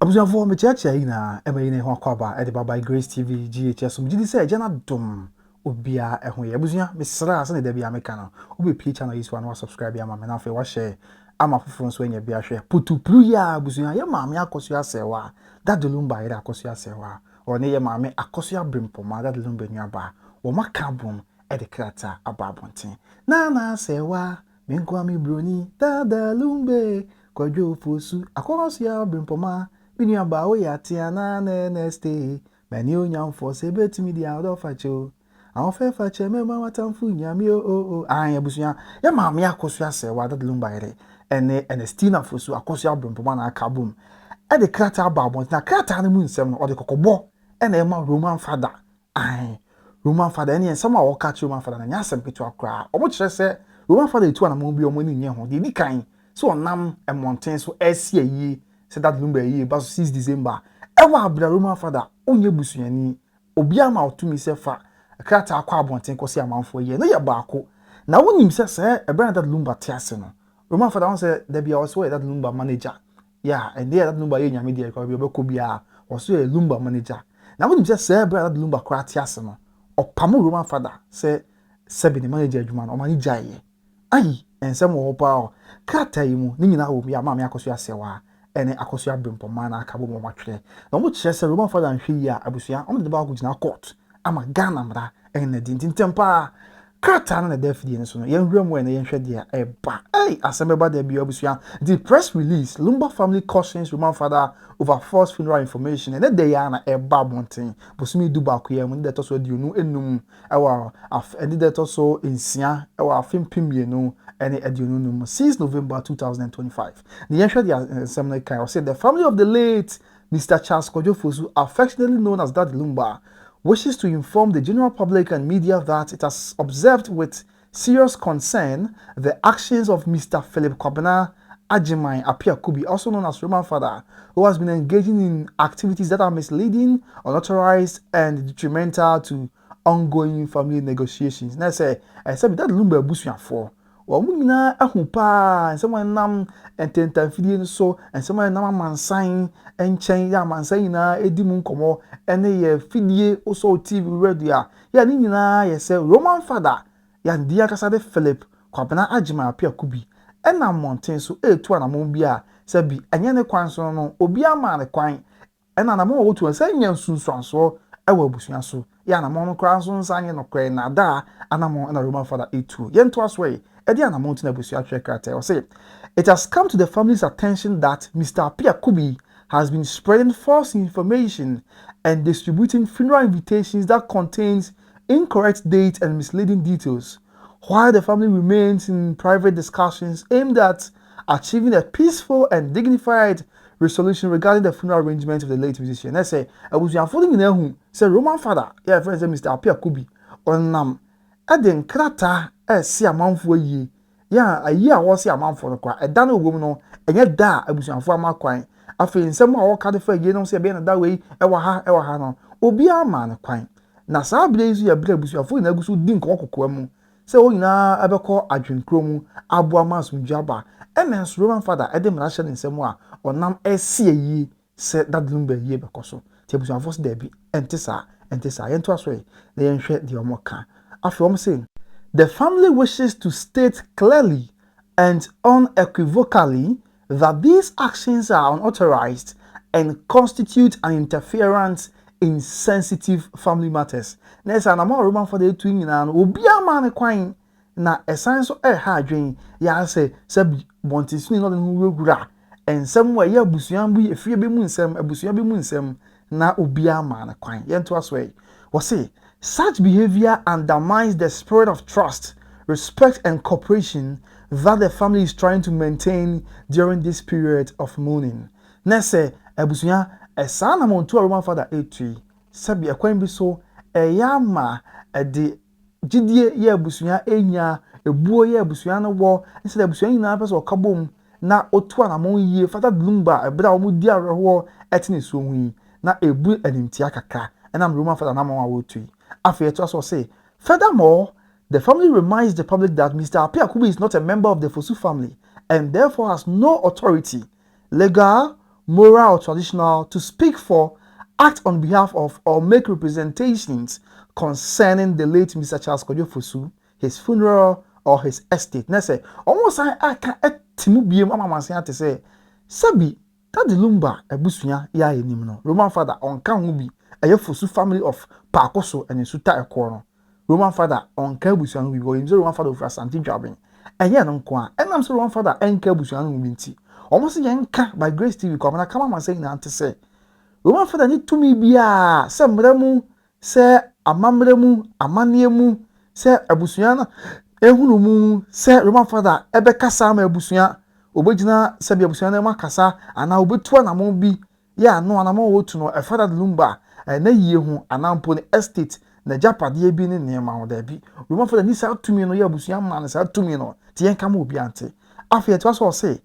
Abusuafo me cheche ina ema ine ho akwaba e de baba Grace TV GHS so mjidi se jana dom obia ehun ye abusua me sra se ne da bia me kana obi play channel yi so na subscribe ya ma me na fe wa share ama foforo so enya bia hwe putupru ya abusua ye maame Akosua Serwaa that Lumba ye Akosua Serwaa or ne ye maame Akosua Brempomaa that Lumba nuaba wo maka bom e de krata ababonten na Serwaa me nkwa mi broni da Lumba kwadwo fosu Akosua Brempomaa Binu ba o ya ti ana na stay many onyam for se betimi di out of acho awon fe fa che me ma watamfu nyame o an abusua ya maame Akosua Serwaa that Lumba ere ene stina fosu Akosua Brempomaa na akabum e de krata babon na krata ne mu nsem no o de kokobo ene e ma RomanFada an RomanFada ene ensem a wo ka che RomanFada na nyasem ketu akra obo kire se RomanFada etu na mo bi omo ni nye ho de ni kan so onam emonten so esie yi said that Lumba ye ba 6 December ewa abra RomanFada onye busuani obi ama Wontumi se fa krata akwa abonten kosi amanfo ye no ye baako na wonim se ebra that Lumba tiase no RomanFada won se da bia also that Lumba manager yeah and there that Lumba ye nyame de ko bi obeko bia also a Lumba manager na wonim se ebra that Lumba kra tiase no opam RomanFada se be the manager adwuma no manager ye ai ensem wo pa krata yi mu ni nyina wo bia maame Akosua Serwaa ene Akosua Brempomaa na akabo mo matwere na mo kire se RomanFada nhwe ya abusua o de ba go gina court ama Ghana mra ene dintintempa krata na da fidie so no yen hwem we na yen hwede e ba asemeba da bi abusua the press release Lumba family cautions RomanFada over false funeral information and they ya na e ba bonten bosumi du ba ko ye mu de to so di onu enum ewa and de to so ensia ewa afempimie no ene edionu since November 2025 the yen assembly kai said the family of the late Mr. Sarkodie, affectionately known as Daddy Lumba, wishes to inform the general public and media that it has observed with serious concern the actions of Mr. Philip Kwabena Agyeman Apiakubi, also known as RomanFada, who has been engaging in activities that are misleading, unauthorized, and detrimental to ongoing family negotiations. Now, say that Lumba busuya for. Wamuna ahupa, and someone nam and tentafidin so, and someone nam mansign and chain ya mansaina, edimun como, and a fidie also TV radio. Ya nina, yes, RomanFada, yan dear Casade Philip, Kwabena Agyeman Apiakubi, and na mountain so to an amombia, sabi, and yan a quanson no, obia man a quine, and an amon to a saying soon so, I will busuan so, yan a monocranson sign no crane na da, and amon and a RomanFada A2, yen to us way. It has come to the family's attention that Mr. Apiakubi has been spreading false information and distributing funeral invitations that contains incorrect dates and misleading details, while the family remains in private discussions aimed at achieving a peaceful and dignified resolution regarding the funeral arrangements of the late musician. I say, I was unfolding in who said RomanFada, yeah, friends, Mr. Apiakubi, on Eden krata si amanfo yi ya ayi a wo si amanfo no kwa eda na ogom no enye da abusuanfo amakwan afi nsem a wo ka de fa yi no se be na da we e wa ha no obi ama ne kwan na saa blaze ya bra abusuanfo na agusu di nko kokko mu se wo nyina abekọ adwenkro mu abo amasundwaba ms RomanFada ede mra hye nsem a onam esi yi se that Lumba yi bekoso ti abusuanfo se da bi entisa yento aso yi na yenhwe de omoka. After I'm saying, the family wishes to state clearly and unequivocally that these actions are unauthorized and constitute an interference in sensitive family matters. Next, I'm RomanFada twin and Obia man quine na a science of ha drain. Ya say, Sabi, Bontis, not who gra, and somewhere ya busuambi, if you be moonsem, a busuambi moonsem, na Obia man quine. Yen to us way. Was say, such behavior undermines the spirit of trust, respect, and cooperation that the family is trying to maintain during this period of mourning. Nese, ebusuya, esana montu RomanFada A3, sabi ekwen biso, eyama, de jidie ye ebusuya enya, ebuo ye ebusuya na wo, instead ebusuya ina peso kabom, na otu anamon ye, fata Lumba, ebra omu dia rewo, etini suonwi, na ebu enimtia kaka, and I'm RomanFada na mama A3. After to also say, furthermore, the family reminds the public that Mr. Apiakubi is not a member of the Fosu family and therefore has no authority, legal, moral or traditional, to speak for, act on behalf of, or make representations concerning the late Mr. Charles Kojo Fosu, his funeral, or his estate. Na say, almost I can etimu biem mama mansia te say, Sabi, that the Lumba ebusunya ya enim no. RomanFada on kan hu bi, eye Fosu family of Pakoso and Suta Ekor no. RomanFada on kan ebusunya hu bi, go imse RomanFada of Asante Dwabin. Enye no nko a, enam so RomanFada enka ebusunya hu bi nti. Almost yenka by Grace TV ko na kama man say na ante say RomanFada ni tumi bia se mremu se amamremu amaniemu se abusunya na ehunu mu se RomanFada ebe kasa ma abusunya obegina se bia abusunya na ma kasa ana obetu anamon bi ya no anamon wotu no efada Lumba na yie hu anampo ne estate na japade bi ne nema ho da bi RomanFada ni sa tumi no ya abusunya ma na sa tumi no ti yenka ma obi ante afi eto so say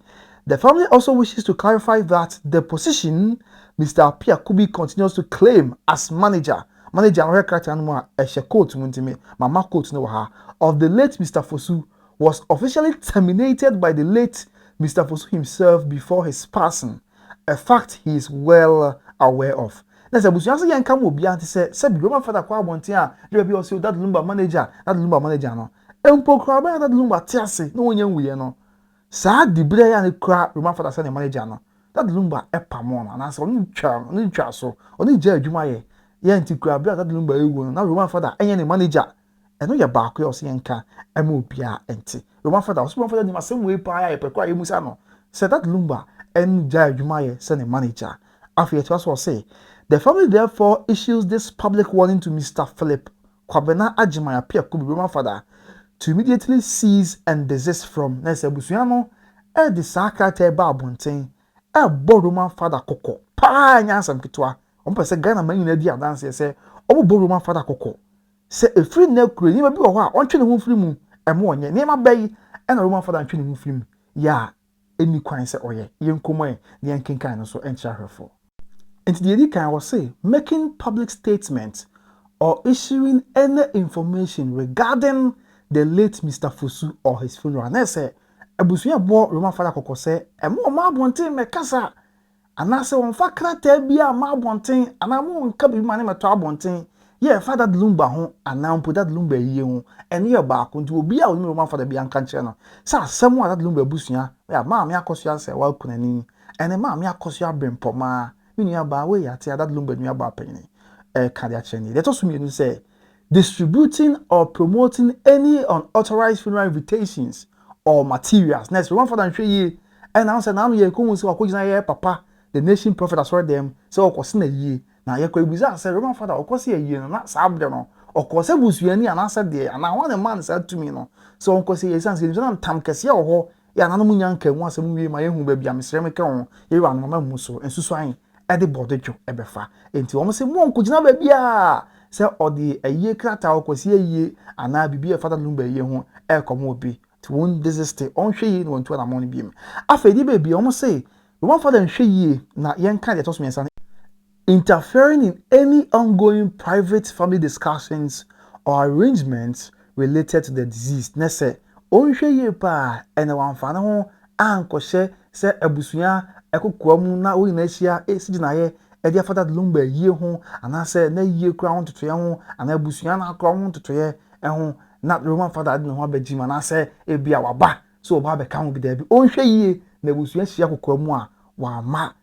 the family also wishes to clarify that the position Mr. Piakubi continues to claim as manager no Wontumi mama court no ha of the late Mr. Fosu was officially terminated by the late Mr. Fosu himself before his passing, a fact he is well aware of. Na se busuya se yanka mo bia ante se bi RomanFada kwa abonten a de bi o se that Lumba manager no empo kra ba that Lumba tiase no wonya nwuye no saa dibre ya ne kra RomanFada se ne manager no that Lumba epamo no na se oni twa so oni je adwuma ye nti kra bia that Lumba ewu no na RomanFada enye ne manager eno ye ba ko se yanka ema obia enti RomanFada ni masem we pa ya pe kwa yemusa no se that Lumba en je adwuma ye se ne manager after it was say the family therefore issues this public warning to Mr. Philip Kwabena Ajimaya Piakubi RomanFada to immediately cease and desist from Nese Busuano the Sarkodie ba abonten bo RomanFada koko pa nyansam kitwa ompese Ghana man nyina di adanse se bo RomanFada koko se efri na kure ni ba bi wo ho a ontwe ne ho firi mu emo onye ne ma bayi na RomanFada ntwe ne ho firi mu ya eni kwan se oye yenkomo e ne yenkenkan no so encha hwefo. And the editor was say making public statements or issuing any information regarding the late Mr. Fosu or his funeral. And I say, Abusuya bo RomanFada koko say, emo ma bonten me kasa. Ana se won fa krata bia ma bonten, ana mo nka bi mane meto abonten. Ye fa that Lumba ho, ana mpo that Lumba yie ho. Ene ye ba ko nti obi a oni RomanFada bia nka nche no. Sa asem a that Lumba Abusuya, ya ma me Akosua Serwaa kunani. Ene ma me Akosua Brempomaa we that Lumba nuaba penny cardiacheni. Let us mean say distributing or promoting any unauthorized funeral invitations or materials. Next, RomanFada and ye and answer now ye come so papa, the nation prophet as well them so of na ye na ye bizarre say RomanFada of course ye not sabde no of course busuani and answer there and I want a man said to me no so of course ye sense tam kese ho ya na no munyanka mu asem wie ma ye hu ba bia mesreme ka ho ye wa no mama so ensusuan ede bodejo ebefa enti omo se mo nkugina ba bia se odi eye krata okwesi eye ana bibia fada Lumba eye ho ekomo obi to won desist on hwe yi no nto na mo ne biem afedi ba bia omo se RomanFada nhwe yi na yenka de toso mensa interfering in any ongoing private family discussions or arrangements related to the deceased. Na se onhwe yi pa ene wanfane ho ankɔhye se abusuya ekokwa mu na oyi na ahia esigi ye ede afada Lumba yie ho anase na yie kura ho totoye ho ana abusuya na akura ho totoye ho na RomanFada ade no ho abagima na se ebia waba so oba be ka ho bi da bi onhwe yie na abusuya hia kokwa mu a wa ma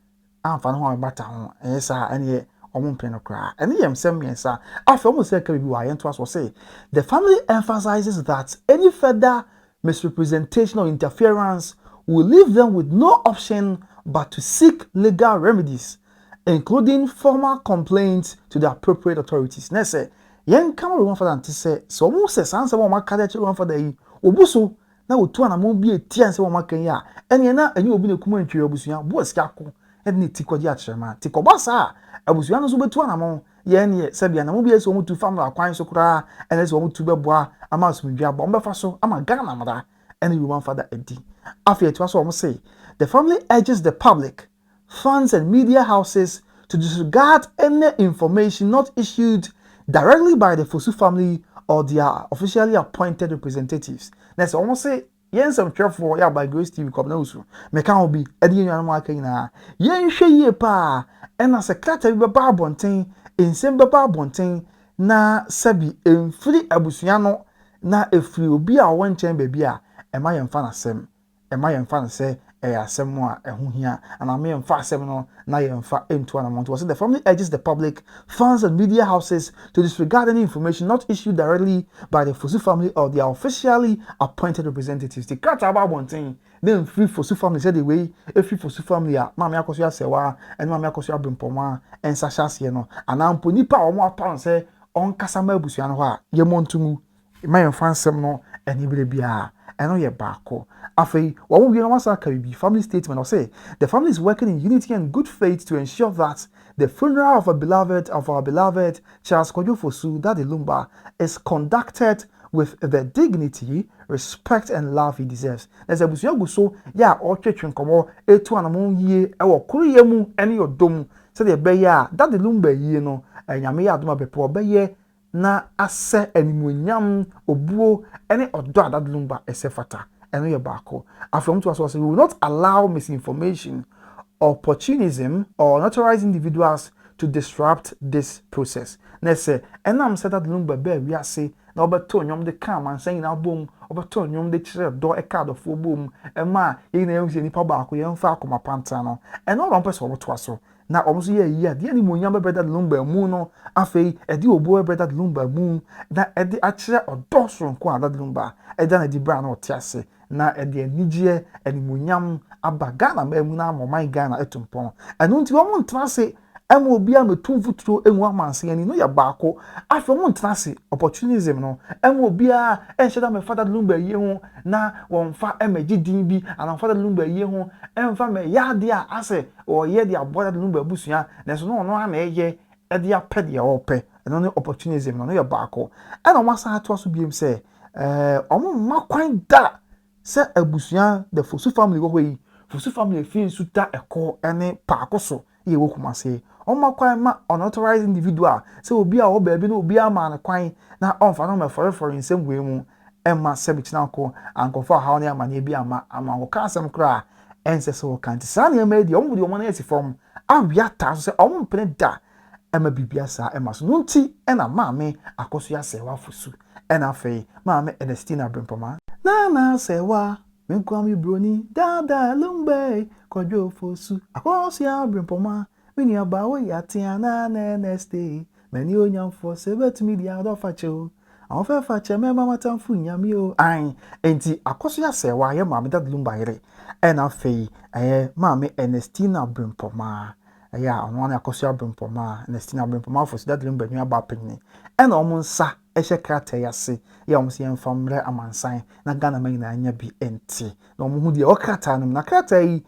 amfa no ho abata ho esa ene omumpene no kura ene yemsem yensa afa omo se ka bi wa yento aso say the family emphasizes that any further misrepresentation or interference will leave them with no option but to seek legal remedies, including formal complaints to the appropriate authorities. Na say, yen kama RomanFada ante say, so mo se sanse mo maka de RomanFada yi, obuso na otu anamon bi etian se mo maka yi a, ene na enye obi na kuma ntwe obusuya, bo sika ko, ene ti kwaji akyerema, ti kobasa, obusuya no so betu anamon, yen ye se bia na mo bi ese omutu family akwan so kura, ene se omutu beboa ama asumdwa ba, ombefa so ama Ghana mada, ene RomanFada edi. After it was almost say, the family urges the public, funds and media houses to disregard any information not issued directly by the Fosu family or their officially appointed representatives. Next, almost say yen some careful ya by Grace TV come na usu me kan obi ade yen nwan aka nyina yen hwe yie pa na se krata bi ba abonten ensem ba abonten na sabi emfiri abusua no na efiri obi a wo nchen ba bi a ema yen fa na sem ema yen fa na se asem a eho hia ana me yen fa asem no na yen fa entu ana monto. So the family urges the public, fans and media houses to disregard any information not issued directly by the Fosu family or their officially appointed representatives. The cat about one thing, then free Fosu family said the way if free Fosu family Mama Akosua Serwaa and Mama Akosua Brempomaa and Sasha Sieno and I'm punipa or more pounds say on Kasama Busiano ye Wontumi my fansem no any bia and no ye bako. Afei, what will be a family statement or say the family is working in unity and good faith to ensure that the funeral of our beloved Sarkodie Fosu, Daddy Lumba, is conducted with the dignity, respect, and love he deserves. There's a busuya so ya or church and come etu anamon ye or kuriemu any or dom said the beya Daddy Lumba ye no and yamea duma bepo beye na ase animunyam obuo any odo Daddy Lumba esefata. And we are back. After to us, we will not allow misinformation, opportunism, or unauthorized individuals to disrupt this process. Let's say, and I'm said that Lumba bear we are say, now but Tonyum the calm and saying our boom, over Tonyum the chair door a card of full boom, and ma, you know, any pabako, young falcon, pantano, and all on person to us. Now almost a year, the animal younger better Lumba moon, afei, a deal boy better Lumba moon, that at the actual or dorsal qua that Lumba, and then a de brown or tiase. Na ede anigye animunyam abagana memuna my Ghana etumpon enu nti wo montena se ema obi a metumfuturo enwu amanse ani no ya baako afa montena se opportunism no ema obi a enhyeda me father Lumba ye ho na wonfa emagidin bi ana father Lumba ye ho emfa me yade a ase o ye de aboda Lumba busua na so no ana eye ede apede ope eno ne opportunism no ya baako ana o masa ato so biem se omo makwan da se abusuan the Fosu family wo yi Fosu family fi nsuta eko ene paakoso ye wo kumase on makwan ma unauthorized individual se obi a wo baabi na obi ama na kwan na onfa no me for nsem we mu emma sebichina ko ankofa ha ne ama na bi ama wo ka asem kra ense se wo kan sa na ma di omo di omo na esi form awia ta so se omo mpene da emma bibia sa emma so nti ena maame Akosua Serwaa Fosu ena afei maame Ernestina Brempomaa na Serwaa menkwami broni dada Lumba Kodwo Fosu Akosua Brempomaa mini abawo yatia na neste meni onyamfo sebetumi dia adofacho awon fache me mama tamfu nyame o an enti Akosua Serwaa ye maame dada Lumba yire ena fei maame Ernestina Brempomaa ya ono na Akosua Brempomaa Ernestina Brempomaa Fosu dada Lumba nwa ba penni ena omo nsa ehye krata yase ya omo se yemfamre amansan na Ghana magina anya bi enti na omo hu de o krata no na krata yi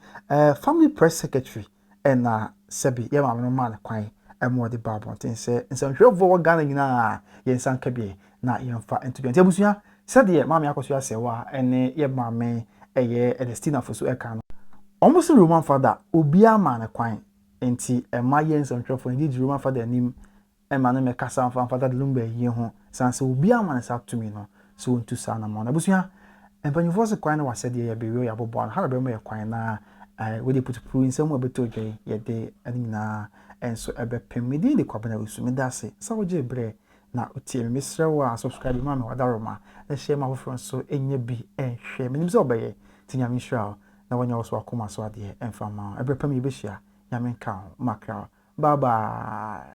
family press secretary ena sebi ya maame no ma na kwan emo de babon tin se nsanhwefo wo Ghana nyina yensan ka bi na yemfa enti enti abusua sede maame Akosua Serwaa ene ye maame Ernestina Fosu eka no omo se RomanFada obi ama na kwan enti ema yensanhwefo ndi RomanFada anim ema no me kasa Fada Lumba ye ho sanse obi ama na sa tumi no so ontu sa na mo na busua empanyufo se kwan na wasede ye bewe ya bobo ha be mo ye kwan na we dey put through nsem we beto dwe ye de anina enso ebe pemidi de kwabena usumi dase sa woje bre na otie me srewa subscribe ma me wadaroma na share ma hofro so enye bi enhwe menim se obeye tinya me srewa na wonya so akoma so ade emfa ma ebe pem ye be hia nyame nka makra bye bye.